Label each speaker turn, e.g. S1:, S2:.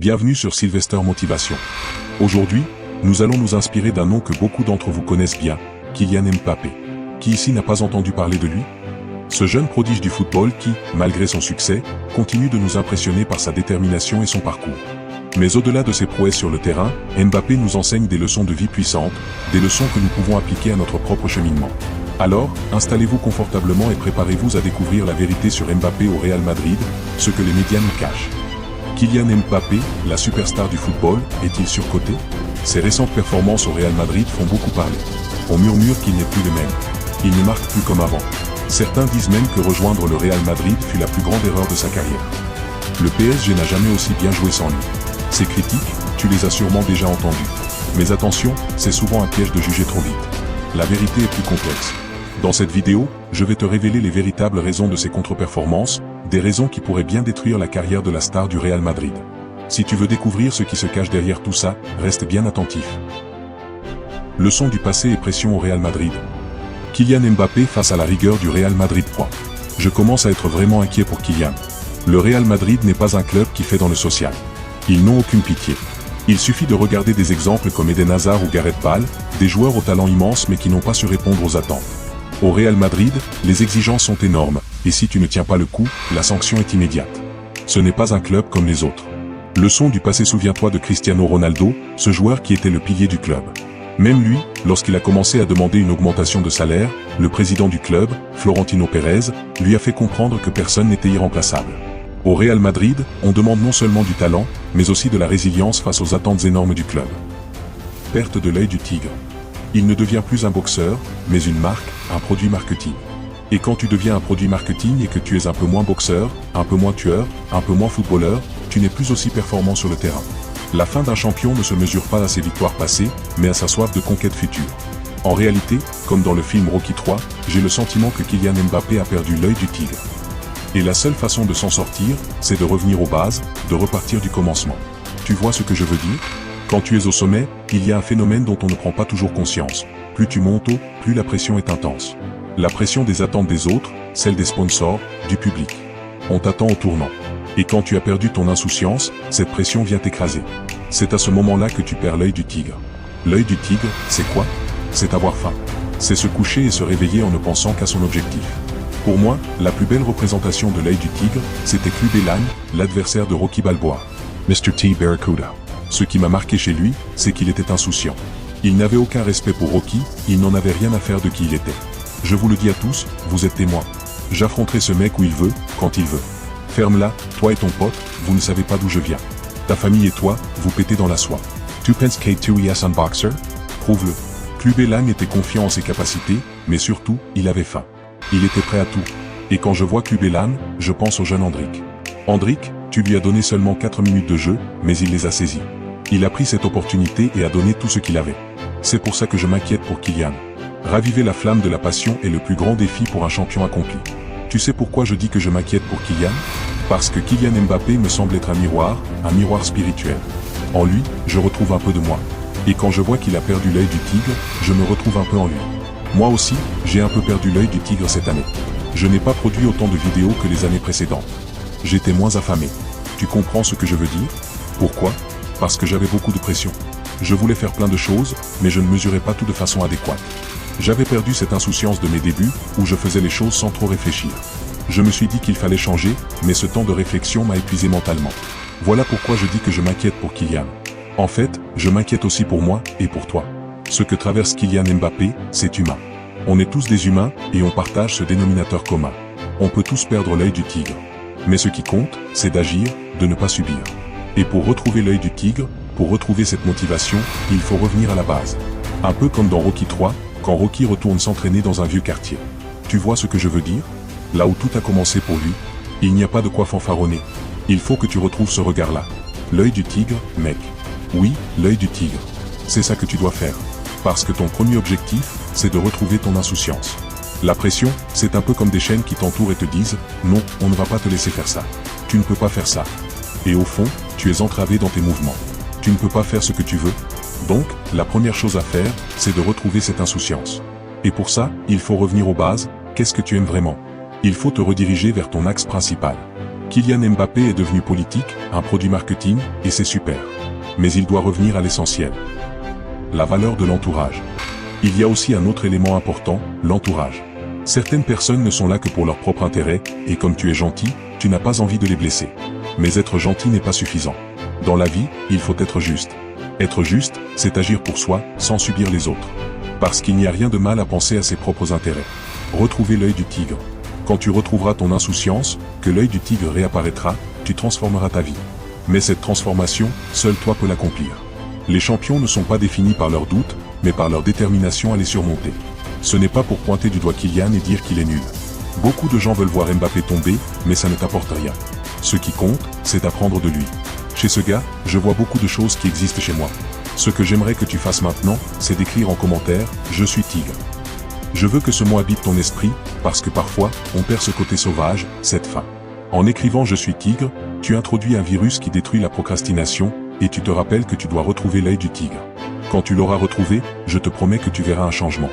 S1: Bienvenue sur Sylvester Motivation. Aujourd'hui, nous allons nous inspirer d'un nom que beaucoup d'entre vous connaissent bien, Kylian Mbappé. Qui ici n'a pas entendu parler de lui? Ce jeune prodige du football qui, malgré son succès, continue de nous impressionner par sa détermination et son parcours. Mais au-delà de ses prouesses sur le terrain, Mbappé nous enseigne des leçons de vie puissantes, des leçons que nous pouvons appliquer à notre propre cheminement. Alors, installez-vous confortablement et préparez-vous à découvrir la vérité sur Mbappé au Real Madrid, ce que les médias nous cachent. Kylian Mbappé, la superstar du football, est-il surcoté? Ses récentes performances au Real Madrid font beaucoup parler. On murmure qu'il n'est plus le même. Il ne marque plus comme avant. Certains disent même que rejoindre le Real Madrid fut la plus grande erreur de sa carrière. Le PSG n'a jamais aussi bien joué sans lui. Ces critiques, tu les as sûrement déjà entendues. Mais attention, c'est souvent un piège de juger trop vite. La vérité est plus complexe. Dans cette vidéo, je vais te révéler les véritables raisons de ses contre-performances, des raisons qui pourraient bien détruire la carrière de la star du Real Madrid. Si tu veux découvrir ce qui se cache derrière tout ça, reste bien attentif. Leçon du passé et pression au Real Madrid. Kylian Mbappé face à la rigueur du Real Madrid. Je commence à être vraiment inquiet pour Kylian. Le Real Madrid n'est pas un club qui fait dans le social. Ils n'ont aucune pitié. Il suffit de regarder des exemples comme Eden Hazard ou Gareth Bale, des joueurs au talent immense mais qui n'ont pas su répondre aux attentes. Au Real Madrid, les exigences sont énormes, et si tu ne tiens pas le coup, la sanction est immédiate. Ce n'est pas un club comme les autres. Leçon du passé. Souviens-toi de Cristiano Ronaldo, ce joueur qui était le pilier du club. Même lui, lorsqu'il a commencé à demander une augmentation de salaire, le président du club, Florentino Pérez, lui a fait comprendre que personne n'était irremplaçable. Au Real Madrid, on demande non seulement du talent, mais aussi de la résilience face aux attentes énormes du club. Perte de l'œil du tigre. Il ne devient plus un boxeur, mais une marque, un produit marketing. Et quand tu deviens un produit marketing et que tu es un peu moins boxeur, un peu moins tueur, un peu moins footballeur, tu n'es plus aussi performant sur le terrain. La fin d'un champion ne se mesure pas à ses victoires passées, mais à sa soif de conquête future. En réalité, comme dans le film Rocky III, j'ai le sentiment que Kylian Mbappé a perdu l'œil du tigre. Et la seule façon de s'en sortir, c'est de revenir aux bases, de repartir du commencement. Tu vois ce que je veux dire? Quand tu es au sommet, il y a un phénomène dont on ne prend pas toujours conscience. Plus tu montes haut, plus la pression est intense. La pression des attentes des autres, celle des sponsors, du public. On t'attend au tournant. Et quand tu as perdu ton insouciance, cette pression vient t'écraser. C'est à ce moment-là que tu perds l'œil du tigre. L'œil du tigre, c'est quoi? C'est avoir faim. C'est se coucher et se réveiller en ne pensant qu'à son objectif. Pour moi, la plus belle représentation de l'œil du tigre, c'était Clubbe Lang, l'adversaire de Rocky Balboa. Mr. T. Barracuda. Ce qui m'a marqué chez lui, c'est qu'il était insouciant. Il n'avait aucun respect pour Rocky, il n'en avait rien à faire de qui il était. Je vous le dis à tous, vous êtes témoins. J'affronterai ce mec où il veut, quand il veut. Ferme-la, toi et ton pote, vous ne savez pas d'où je viens. Ta famille et toi, vous pétez dans la soie. Tu penses K2 est un boxer? Prouve-le. Clubbe Lang était confiant en ses capacités, mais surtout, il avait faim. Il était prêt à tout. Et quand je vois Clubbe Lang, je pense au jeune Hendrik. Hendrik, tu lui as donné seulement 4 minutes de jeu, mais il les a saisies. Il a pris cette opportunité et a donné tout ce qu'il avait. C'est pour ça que je m'inquiète pour Kylian. Raviver la flamme de la passion est le plus grand défi pour un champion accompli. Tu sais pourquoi je dis que je m'inquiète pour Kylian? Parce que Kylian Mbappé me semble être un miroir spirituel. En lui, je retrouve un peu de moi. Et quand je vois qu'il a perdu l'œil du tigre, je me retrouve un peu en lui. Moi aussi, j'ai un peu perdu l'œil du tigre cette année. Je n'ai pas produit autant de vidéos que les années précédentes. J'étais moins affamé. Tu comprends ce que je veux dire? Pourquoi? Parce que j'avais beaucoup de pression. Je voulais faire plein de choses, mais je ne mesurais pas tout de façon adéquate. J'avais perdu cette insouciance de mes débuts, où je faisais les choses sans trop réfléchir. Je me suis dit qu'il fallait changer, mais ce temps de réflexion m'a épuisé mentalement. Voilà pourquoi je dis que je m'inquiète pour Kylian. En fait, je m'inquiète aussi pour moi, et pour toi. Ce que traverse Kylian Mbappé, c'est humain. On est tous des humains, et on partage ce dénominateur commun. On peut tous perdre l'œil du tigre. Mais ce qui compte, c'est d'agir, de ne pas subir. Et pour retrouver l'œil du tigre, pour retrouver cette motivation, il faut revenir à la base. Un peu comme dans Rocky III, quand Rocky retourne s'entraîner dans un vieux quartier. Tu vois ce que je veux dire? Là où tout a commencé pour lui, il n'y a pas de quoi fanfaronner. Il faut que tu retrouves ce regard-là. L'œil du tigre, mec. Oui, l'œil du tigre. C'est ça que tu dois faire. Parce que ton premier objectif, c'est de retrouver ton insouciance. La pression, c'est un peu comme des chaînes qui t'entourent et te disent « Non, on ne va pas te laisser faire ça. Tu ne peux pas faire ça. » Et au fond, tu es entravé dans tes mouvements. Tu ne peux pas faire ce que tu veux. Donc, la première chose à faire, c'est de retrouver cette insouciance. Et pour ça, il faut revenir aux bases. Qu'est-ce que tu aimes vraiment? Il faut te rediriger vers ton axe principal. Kylian Mbappé est devenu politique, un produit marketing, et c'est super. Mais il doit revenir à l'essentiel. La valeur de l'entourage. Il y a aussi un autre élément important, l'entourage. Certaines personnes ne sont là que pour leur propre intérêt, et comme tu es gentil, tu n'as pas envie de les blesser. Mais être gentil n'est pas suffisant. Dans la vie, il faut être juste. Être juste, c'est agir pour soi, sans subir les autres. Parce qu'il n'y a rien de mal à penser à ses propres intérêts. Retrouver l'œil du tigre. Quand tu retrouveras ton insouciance, que l'œil du tigre réapparaîtra, tu transformeras ta vie. Mais cette transformation, seul toi peux l'accomplir. Les champions ne sont pas définis par leurs doutes, mais par leur détermination à les surmonter. Ce n'est pas pour pointer du doigt Kylian et dire qu'il est nul. Beaucoup de gens veulent voir Mbappé tomber, mais ça ne t'apporte rien. Ce qui compte, c'est d'apprendre de lui. Chez ce gars, je vois beaucoup de choses qui existent chez moi. Ce que j'aimerais que tu fasses maintenant, c'est d'écrire en commentaire « Je suis tigre ». Je veux que ce mot habite ton esprit, parce que parfois, on perd ce côté sauvage, cette faim. En écrivant « Je suis tigre », tu introduis un virus qui détruit la procrastination, et tu te rappelles que tu dois retrouver l'œil du tigre. Quand tu l'auras retrouvé, je te promets que tu verras un changement.